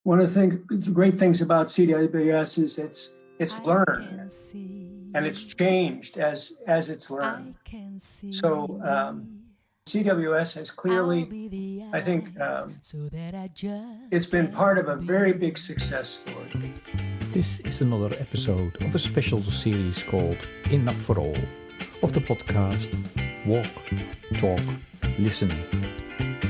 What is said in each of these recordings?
One of the great things about CWS is it's learned and it's changed as it's learned. So CWS has clearly, I think, it's been part of a very big success story. This is another episode of a special series called Enough for All of the podcast Walk, Talk, Listen.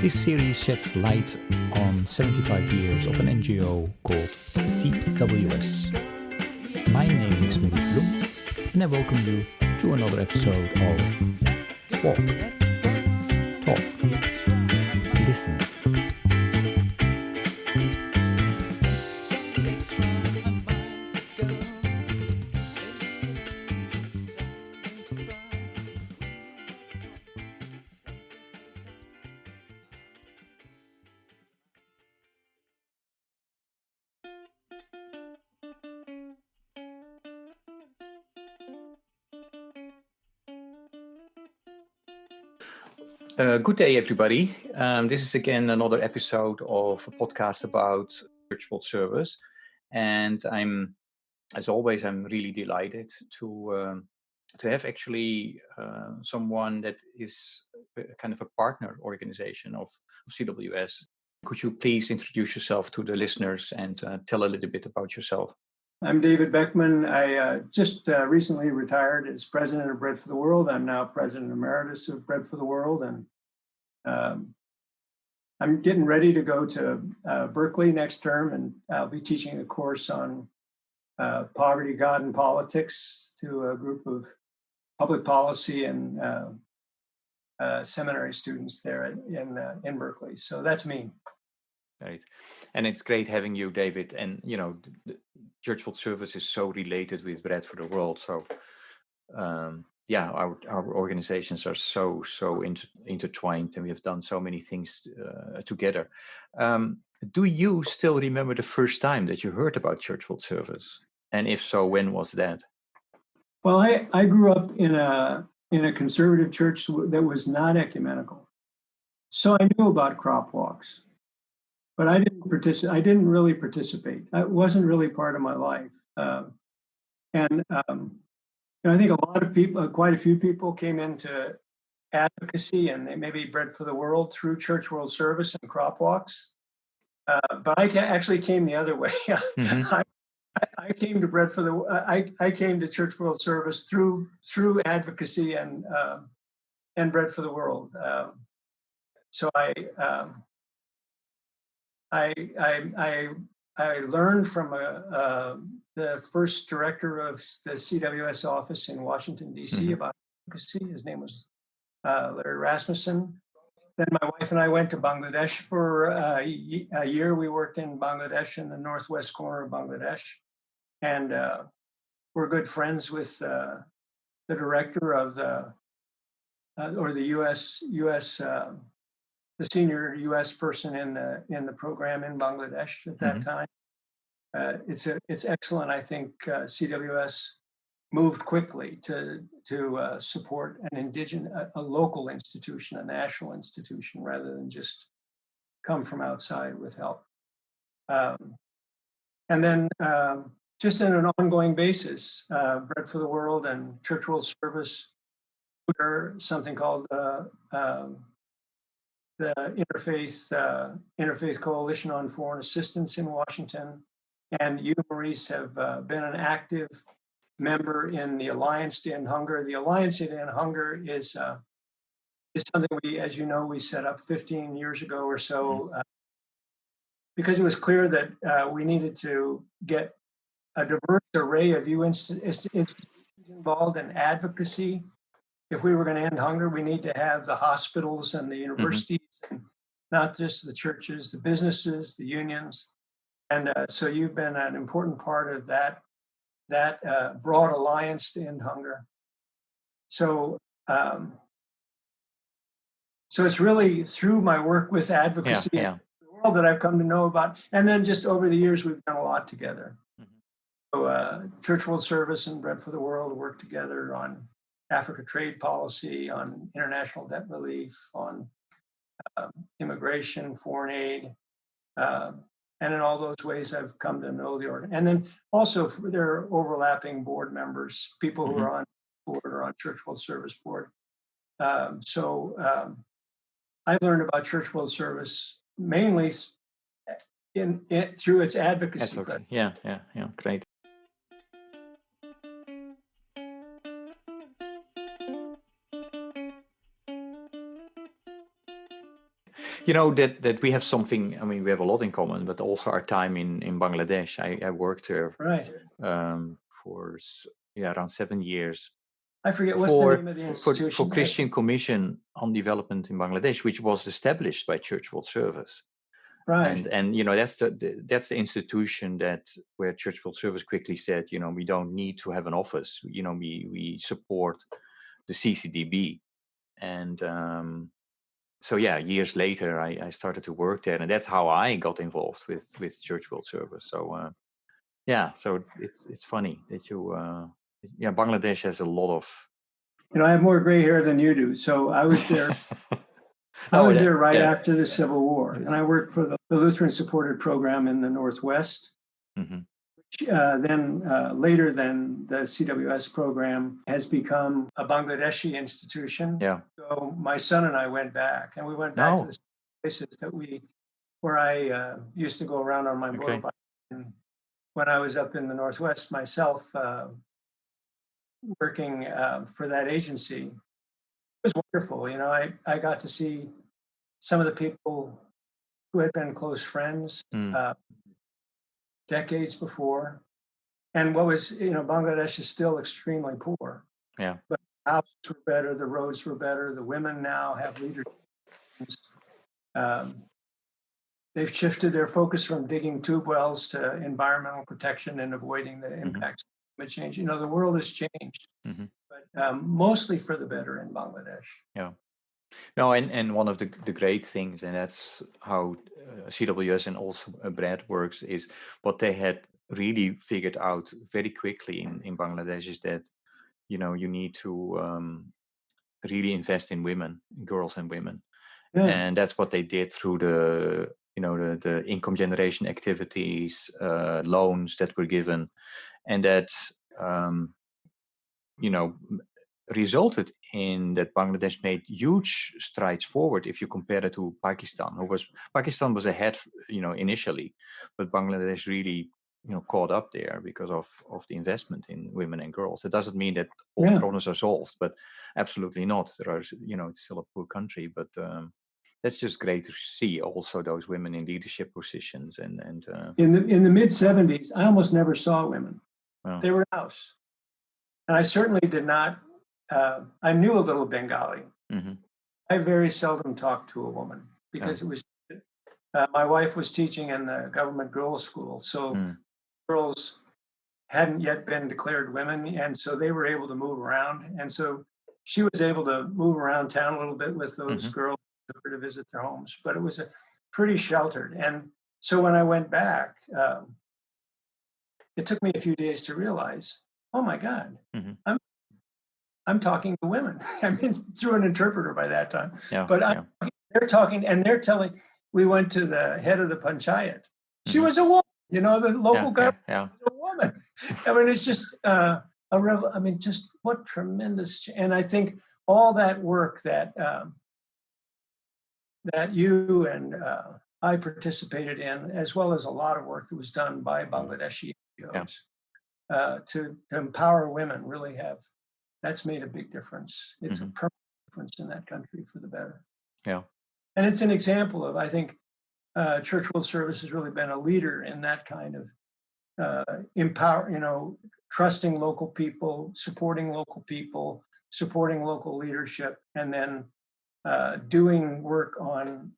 This series sheds light on 75 years of an NGO called CWS. My name is Maurice Bloem and I welcome you to another episode of Walk, Talk, Listen. Good day, everybody. This is again another episode of a podcast about Church World Service, and as always, I'm really delighted to have actually someone that is kind of a partner organization of CWS. Could you please introduce yourself to the listeners and tell a little bit about yourself? I'm David Beckmann. I just recently retired as president of Bread for the World. I'm now president emeritus of Bread for the World, and I'm getting ready to go to Berkeley next term, and I'll be teaching a course on poverty, God, and politics to a group of public policy and seminary students there in Berkeley. So that's me. Right. And it's great having you, David. And, you know, the Church World Service is so related with Bread for the World. So, our organizations are so intertwined, and we have done so many things together. Do you still remember the first time that you heard about Church World Service? And if so, when was that? Well, I grew up in a conservative church that was not ecumenical. So I knew about crop walks. But I didn't really participate. It wasn't really part of my life. I think a lot of people, quite a few people came into advocacy and they maybe Bread for the World through Church World Service and crop walks. But I actually came the other way. Mm-hmm. I came to Bread for the I came to Church World Service through advocacy and Bread for the World. So I learned from the first director of the CWS office in Washington, D.C. Mm-hmm. about advocacy. His name was Larry Rasmussen. Then my wife and I went to Bangladesh for a year. We worked in Bangladesh, in the northwest corner of Bangladesh. And we're good friends with the director of the the senior U.S. person in the program in Bangladesh at that time. It's excellent. I think CWS moved quickly to support a local institution, a national institution, rather than just come from outside with help. And then just on an ongoing basis, Bread for the World and Church World Service, something called the Interfaith Coalition on Foreign Assistance in Washington, and you, Maurice, have been an active member in the Alliance to End Hunger. The Alliance to End Hunger is something we set up 15 years ago or so, because it was clear that we needed to get a diverse array of institutions involved in advocacy. If we were going to end hunger, we need to have the hospitals and the universities, and not just the churches, the businesses, the unions. And so you've been an important part of that broad alliance to end hunger. So it's really through my work with advocacy in the world that I've come to know about. And then just over the years, we've done a lot together. Mm-hmm. So Church World Service and Bread for the World work together on Africa trade policy, on international debt relief, on immigration, foreign aid, And in all those ways, I've come to know the organ. And then also there are overlapping board members, people who are on board or on Church World Service board. So I learned about Church World Service mainly through its advocacy. Yeah, great. You know that we have something. I mean, we have a lot in common, but also our time in Bangladesh. I worked there for around 7 years. I forget what's the name of the institution. For Christian Commission on Development in Bangladesh, which was established by Church World Service. Right. And you know, that's the institution where Church World Service quickly said, you know, we don't need to have an office. You know, we support the CCDB. And so yeah, years later, I started to work there, and that's how I got involved with Church World Service. So so it's funny that Bangladesh has a lot of. You know, I have more gray hair than you do, so I was there. I was there right after the Civil War, and I worked for the Lutheran supported program in the Northwest. Which, then later than the CWS program has become a Bangladeshi institution. Yeah. So my son and I went back, and we went back to the places where I used to go around on my motorbike. And when I was up in the Northwest myself, working for that agency, it was wonderful. You know, I got to see some of the people who had been close friends decades before. And Bangladesh is still extremely poor. Yeah. But the houses were better, the roads were better, the women now have leadership. They've shifted their focus from digging tube wells to environmental protection and avoiding the impacts of climate change. You know, the world has changed, but mostly for the better in Bangladesh. Yeah. No, and one of the great things, and that's how CWS and also Brad works, is what they had really figured out very quickly in Bangladesh is that, you know, you need to really invest in women, girls and women. Yeah. And that's what they did through the income generation activities, loans that were given, and that, resulted in that Bangladesh made huge strides forward if you compare it to Pakistan. Pakistan was ahead, initially, but Bangladesh really, caught up there because of the investment in women and girls. It doesn't mean that all the problems are solved, but absolutely not. There are, it's still a poor country, but that's just great to see also those women in leadership positions. And in the mid 70s, I almost never saw women. Oh. They were house. And I certainly did not. I knew a little Bengali. I very seldom talked to a woman because it was. My wife was teaching in the government girls' school, so girls hadn't yet been declared women, and so they were able to move around. And so she was able to move around town a little bit with those girls to visit their homes. But it was pretty sheltered. And so when I went back, it took me a few days to realize, oh my God, I'm talking to women. I mean, through an interpreter by that time. Yeah, but they're talking, and they're telling. We went to the head of the panchayat. She was a woman. The local government was a woman. I mean, it's just just what tremendous. And I think all that work that that you and I participated in, as well as a lot of work that was done by Bangladeshi NGOs to empower women, really that's made a big difference. It's a permanent difference in that country for the better. Yeah. And it's an example of, I think, Church World Service has really been a leader in that kind of trusting local people, supporting local leadership, and then doing work on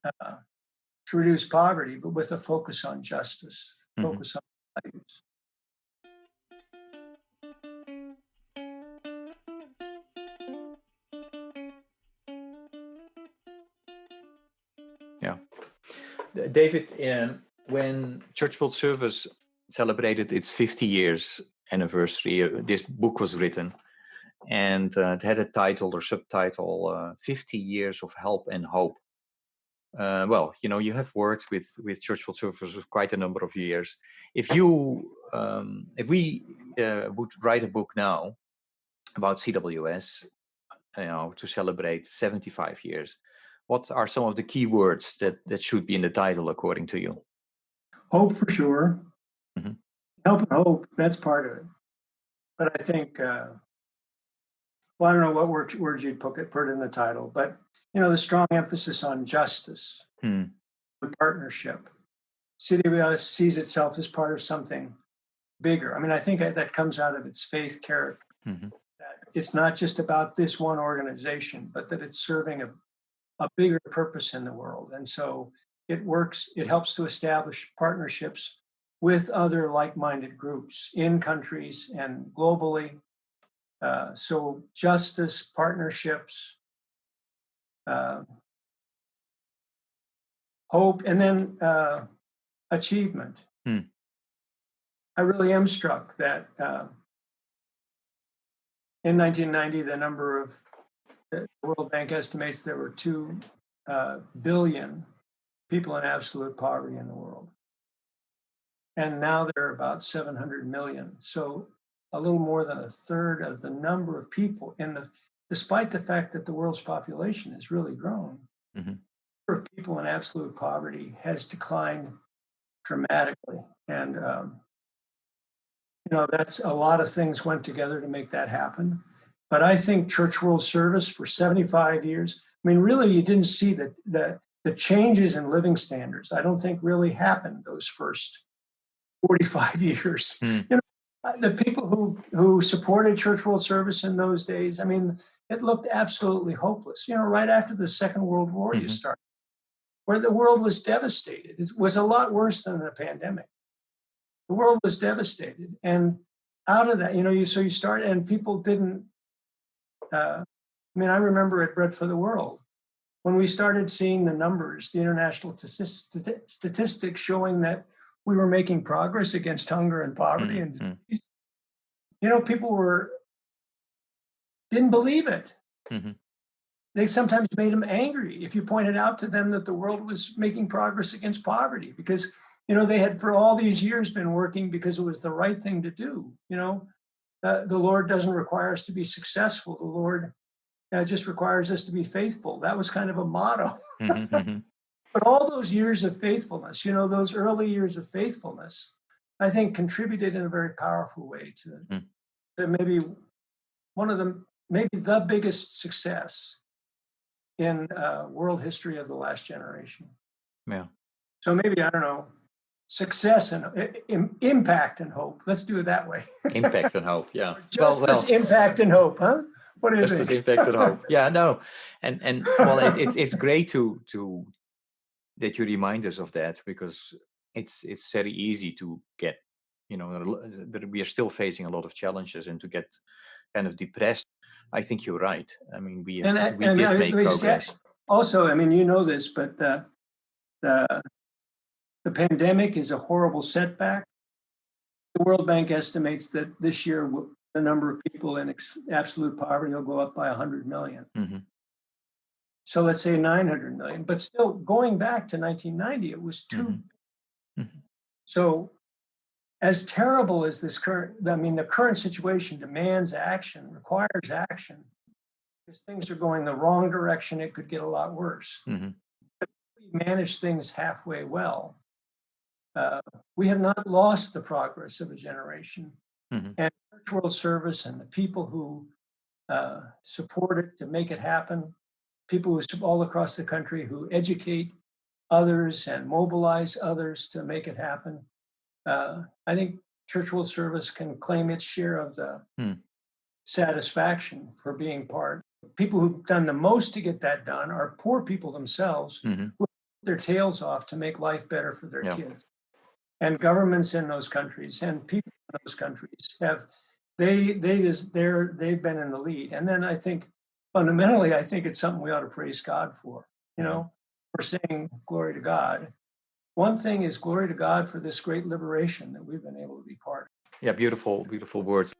to reduce poverty, but with a focus on justice, focus on values. Yeah. David, when Church World Service celebrated its 50 years anniversary, this book was written, and it had a title or subtitle, 50 Years of Help and Hope. well, you have worked with Church World Service for quite a number of years. If we would write a book now about CWS, to celebrate 75 years, what are some of the key words that should be in the title, according to you? Hope, for sure. Mhm. Help and hope, that's part of it. But I think, well, I don't know what words you'd put in the title, but, the strong emphasis on justice, Hmm. and partnership. CWS sees itself as part of something bigger. I mean, I think that comes out of its faith character. Mhm. That it's not just about this one organization, but that it's serving a bigger purpose in the world. And so it helps to establish partnerships with other like-minded groups in countries and globally. So justice, partnerships, hope, and then achievement. Hmm. I really am struck that in 1990, the World Bank estimates there were 2 billion people in absolute poverty in the world. And now there are about 700 million. So a little more than a third of the number of people despite the fact that the world's population has really grown, Mhm. the number of people in absolute poverty has declined dramatically. And, that's a lot of things went together to make that happen. But I think Church World Service for 75 years, I mean, really, you didn't see the changes in living standards, I don't think really happened those first 45 years. Hmm. The people who supported Church World Service in those days, I mean, it looked absolutely hopeless. Right after the Second World War, you Mhm. start, where the world was devastated. It was a lot worse than the pandemic. The world was devastated. And out of that, so you start, and people didn't, I remember at Bread for the World, when we started seeing the numbers, the international statistics showing that we were making progress against hunger and poverty, and Mhm. people didn't believe it. Mhm. They sometimes made them angry if you pointed out to them that the world was making progress against poverty, because they had for all these years been working because it was the right thing to do. The Lord doesn't require us to be successful. The Lord just requires us to be faithful. That was kind of a motto. Mhm. Mhm. But all those years of faithfulness, those early years of faithfulness, I think contributed in a very powerful way Mm. to maybe maybe the biggest success in world history of the last generation. Yeah. So maybe, I don't know, success and impact and hope. Let's do it that way. Impact and hope. Yeah. Justice, impact, and hope, huh? What do you Justice, think? impact and hope. Yeah. No. And well, it's great to that you remind us of that, because it's very easy to get, that we are still facing a lot of challenges, and to get kind of depressed. I think you're right. I mean, we And did make let me just add, progress. also, this, but the pandemic is a horrible setback. The World Bank estimates that this year the number of people in absolute poverty will go up by 100 million. Hmm. So let's say 900 million, but still going back to 1990, it was 2. Hmm. So as terrible as the current situation demands action, requires action, because things are going the wrong direction, it could get a lot worse. Hmm. But we manage things halfway well. We have not lost the progress of a generation. Hmm. And Church World Service and the people who support it to make it happen, people who all across the country who educate others and mobilize others to make it happen. I think Church World Service can claim its share of the satisfaction for being part. People who've done the most to get that done are poor people themselves, Hmm. who put their tails off to make life better for their Yeah. kids. And governments in those countries and people in those countries they've been in the lead. And then I think fundamentally, I think it's something we ought to praise God for. We're saying glory to God. One thing is glory to God for this great liberation that we've been able to be part of. Yeah, beautiful, beautiful words.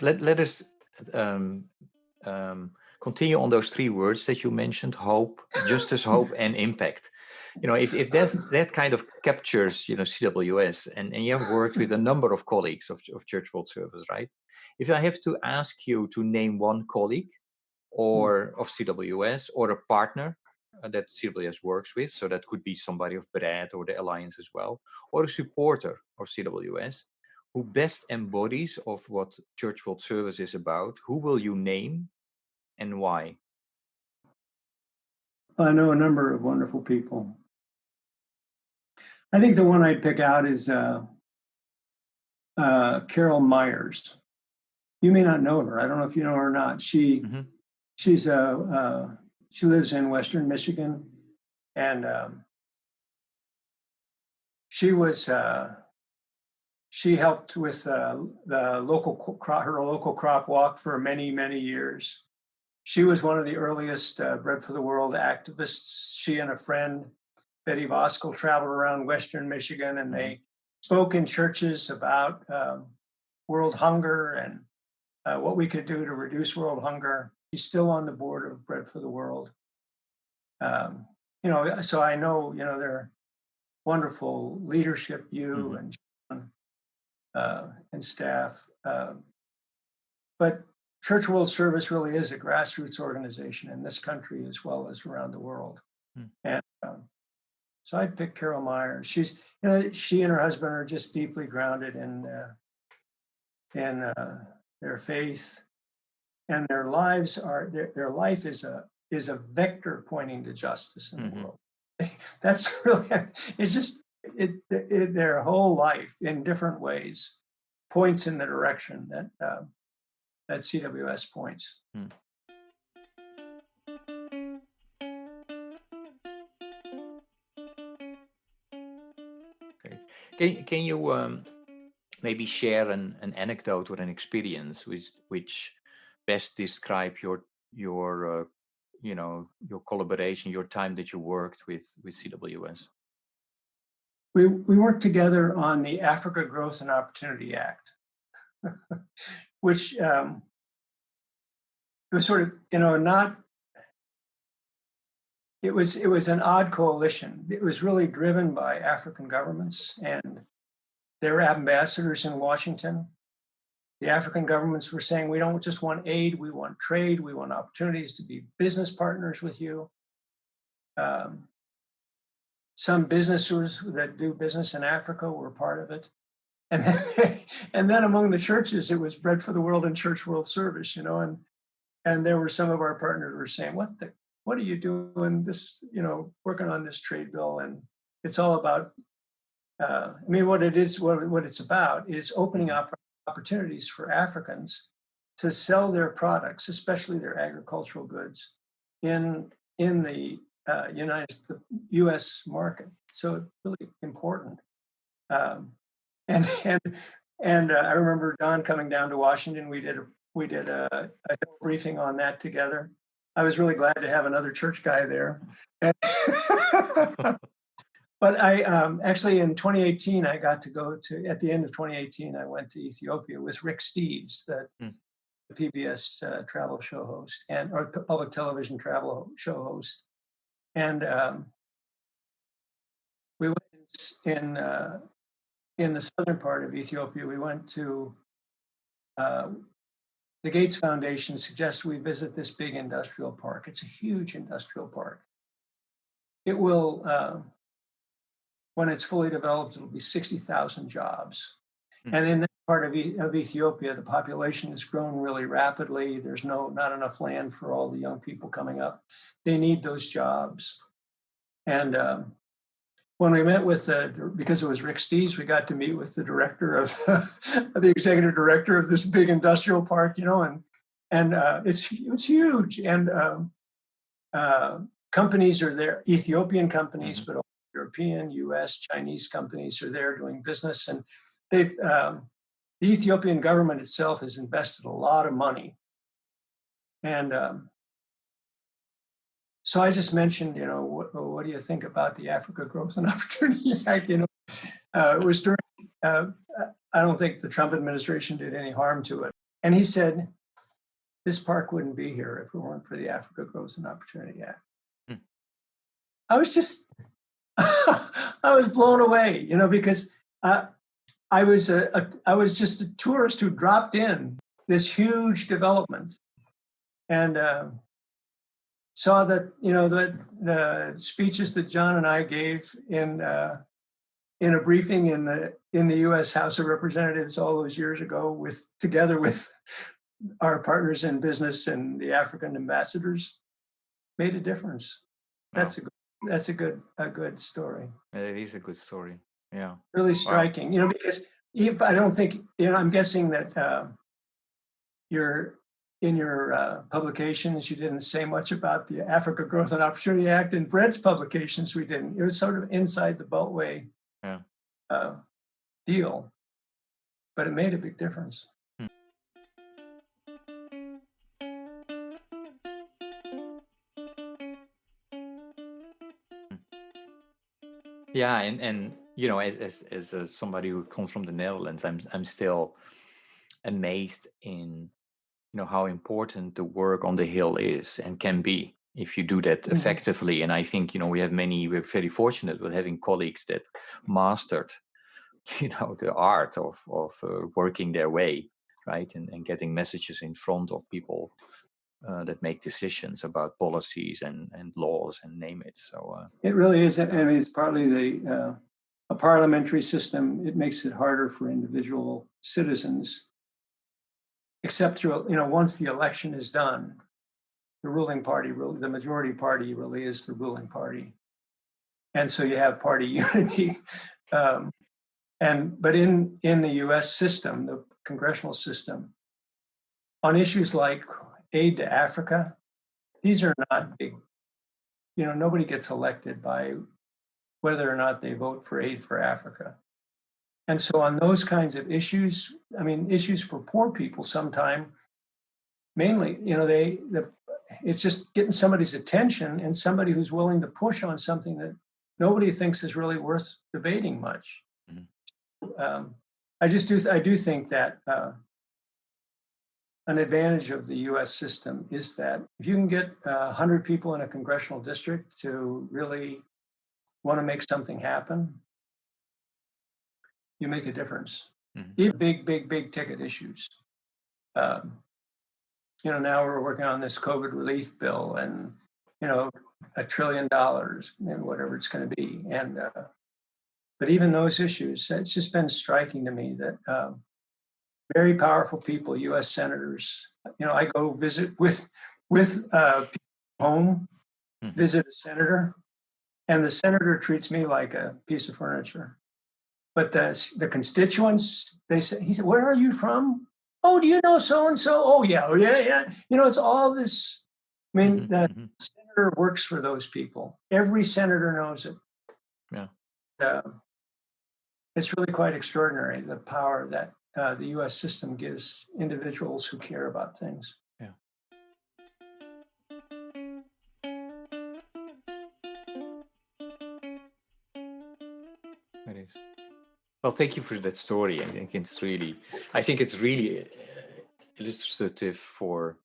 Let us continue on those three words that you mentioned: hope, justice, hope, and impact. If that kind of captures, CWS, and you have worked with a number of colleagues of Church World Service, right? If I have to ask you to name one colleague or of CWS or a partner that CWS works with, so that could be somebody of BRAD or the Alliance as well, or a supporter of CWS, who best embodies of what Church World Service is about, who will you name and why? I know a number of wonderful people. I think the one I'd pick out is Carol Myers. You may not know her. I don't know if you know her or not. She lives in Western Michigan, and she helped with her local crop walk for many, many years. She was one of the earliest Bread for the World activists. She and a friend, Betty Voskel, traveled around Western Michigan, and they spoke in churches about world hunger and what we could do to reduce world hunger. She's still on the board of Bread for the World. So I know, their wonderful leadership, you and John, and staff. But Church World Service really is a grassroots organization in this country as well as around the world. And so I'd pick Carol Myers. She and her husband are just deeply grounded in their faith, and their lives are their life is a vector pointing to justice in the world. That's really, it's just their whole life in different ways points in the direction that CWS points. Okay. Can you maybe share an anecdote or an experience which best describe your collaboration, your time that you worked with CWS? We worked together on the Africa Growth and Opportunity Act, which it was sort of, it was an odd coalition. It was really driven by African governments and their ambassadors in Washington. The African governments were saying, we don't just want aid, we want trade, we want opportunities to be business partners with you. Some businesses that do business in Africa were part of it. And then among the churches, it was Bread for the World and Church World Service, and there were some of our partners who were saying, what are you doing this, working on this trade bill? And it's all about, what it's about is opening up opportunities for Africans to sell their products, especially their agricultural goods, in the U.S. market. So it's really important. And I remember Don coming down to Washington. We did a briefing on that together. I was really glad to have another church guy there. But I actually in 2018, I got to go to, at the end of 2018, I went to Ethiopia with Rick Steves, the PBS travel show host or public television travel show host. And we went in the southern part of Ethiopia. We went to the Gates Foundation suggests we visit this big industrial park. It's a huge industrial park. It will, when it's fully developed, it'll be 60,000 jobs. And in that part of Ethiopia, the population has grown really rapidly. There's not enough land for all the young people coming up. They need those jobs. And when we met with because it was Rick Steves, we got to meet with the director of the executive director of this big industrial park, and it's huge. And companies are there, Ethiopian companies, but also European, US, Chinese companies are there doing business. And the Ethiopian government itself has invested a lot of money. And so I just mentioned, what do you think about the Africa Growth and Opportunity Act? It was during, I don't think the Trump administration did any harm to it. And he said, this park wouldn't be here if it weren't for the Africa Growth and Opportunity Act. Hmm. I was just, I was blown away, because I was just a tourist who dropped in this huge development and saw that, that the speeches that John and I gave in a briefing in the U.S. House of Representatives all those years ago, together with our partners in business and the African ambassadors, made a difference. Wow. That's a good story. It is a good story. Yeah. Really striking, because if I don't think, I'm guessing that in your publications, you didn't say much about the Africa Growth and Opportunity Act. In Brett's publications, we didn't. It was sort of inside the Beltway deal, but it made a big difference. Yeah, and as somebody who comes from the Netherlands, I'm still amazed in how important the work on the Hill is and can be if you do that effectively. And I think we're very fortunate with having colleagues that mastered the art of working their way, right, and getting messages in front of people that make decisions about policies and laws and name it. So it really is. I mean, it's partly a parliamentary system. It makes it harder for individual citizens, except through, once the election is done, the ruling party, the majority party really is the ruling party. And so you have party unity. But in the US system, the congressional system, on issues like aid to Africa, these are not big, nobody gets elected by whether or not they vote for aid for Africa. And so on those kinds of issues, issues for poor people sometime, mainly, it's just getting somebody's attention and somebody who's willing to push on something that nobody thinks is really worth debating much. Mm-hmm. I do think that an advantage of the US system is that if you can get 100 people in a congressional district to really want to make something happen, you make a difference. Mm-hmm. Even big ticket issues. Now we're working on this COVID relief bill and, $1 trillion and whatever it's going to be. And, but even those issues, it's just been striking to me that very powerful people, U.S. senators, I go visit with people home, visit a senator, and the senator treats me like a piece of furniture. But the constituents, he said, where are you from? Oh, do you know so-and-so? Oh, yeah. It's all this. The senator works for those people. Every senator knows it. Yeah. It's really quite extraordinary, the power that the U.S. system gives individuals who care about things. Yeah. It is. Well, thank you for that story. I think it's really illustrative for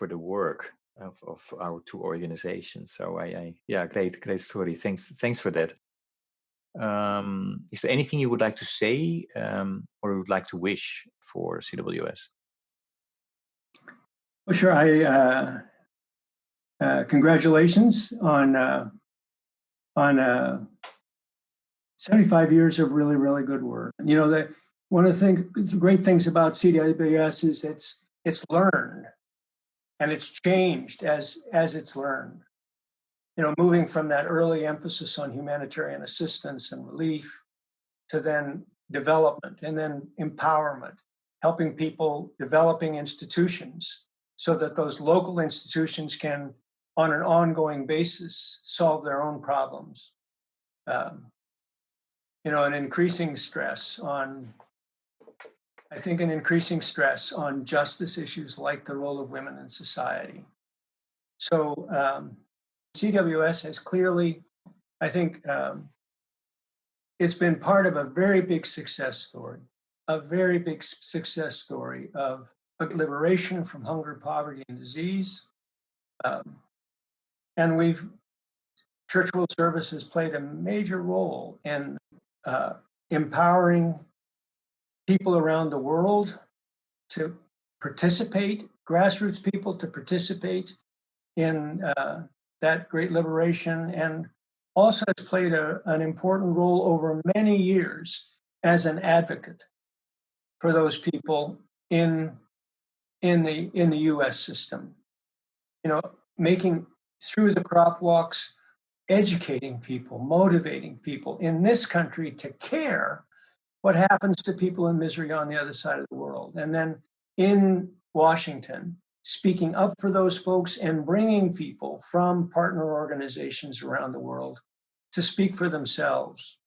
the work of our two organizations. So great story. Thanks for that. Is there anything you would like to say or would like to wish for CWS? Well, sure. Congratulations on 75 years of really, really good work. One of the great things about CWS is it's learned and it's changed as it's learned. Moving from that early emphasis on humanitarian assistance and relief to then development and then empowerment, helping people, developing institutions so that those local institutions can, on an ongoing basis, solve their own problems. An increasing stress on justice issues like the role of women in society. So CWS has clearly, I think, it's been part of a very big success story. a very big success story of liberation from hunger, poverty, and disease. And Church World Service has played a major role in empowering people around the world to participate, grassroots people to participate in that great liberation, and also has played an important role over many years as an advocate for those people in the U.S. system. Making through the crop walks, educating people, motivating people in this country to care what happens to people in misery on the other side of the world. And then in Washington, speaking up for those folks and bringing people from partner organizations around the world to speak for themselves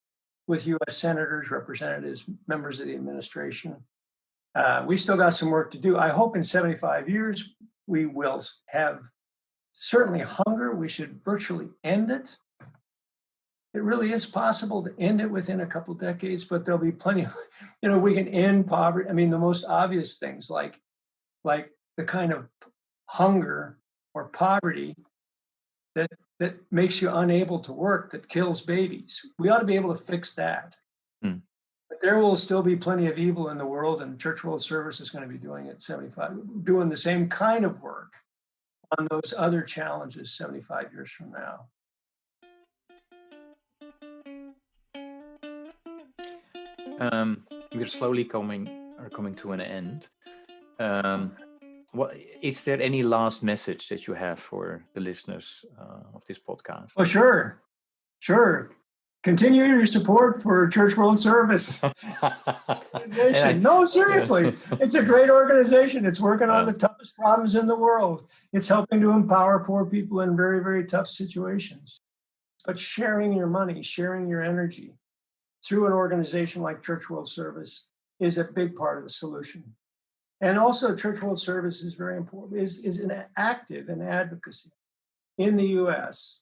with U.S. senators, representatives, members of the administration. We've still got some work to do. I hope in 75 years, we will have certainly hunger. We should virtually end it. It really is possible to end it within a couple of decades, but there'll be plenty of, we can end poverty. I mean, the most obvious things like the kind of hunger or poverty that makes you unable to work, that kills babies. We ought to be able to fix that. But there will still be plenty of evil in the world, and Church World Service is going to be doing it 75, doing the same kind of work on those other challenges 75 years from now. We're slowly coming to an end. What is there any last message that you have for the listeners of this podcast? Oh, sure. Continue your support for Church World Service. No, seriously, it's a great organization. It's working on the toughest problems in the world. It's helping to empower poor people in very, very tough situations. But sharing your money, sharing your energy through an organization like Church World Service is a big part of the solution. And also, Church World Service is very important, is an active in advocacy in the U.S.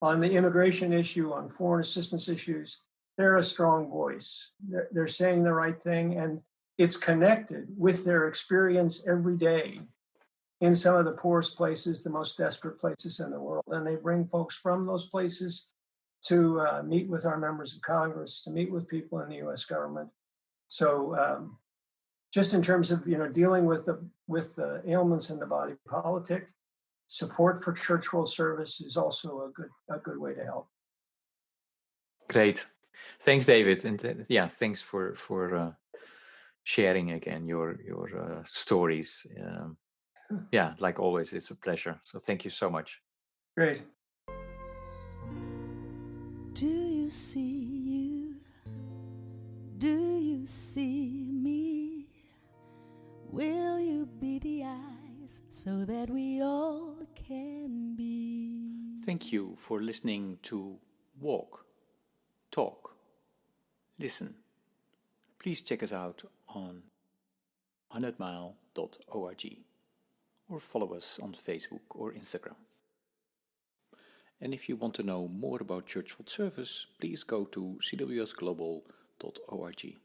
on the immigration issue, on foreign assistance issues. They're a strong voice. They're saying the right thing, and it's connected with their experience every day in some of the poorest places, the most desperate places in the world. And they bring folks from those places to meet with our members of Congress, to meet with people in the U.S. government. So just in terms of dealing with the ailments in the body politic, support for Church World Service is also a good way to help. Great, thanks, David, and thanks for sharing again your stories. Like always, it's a pleasure. So thank you so much. Great. Do you see you? Do you see me? Will you be the eyes so that we all can be? Thank you for listening to Walk, Talk, Listen. Please check us out on 100mile.org or follow us on Facebook or Instagram. And if you want to know more about Church World Service, please go to cwsglobal.org.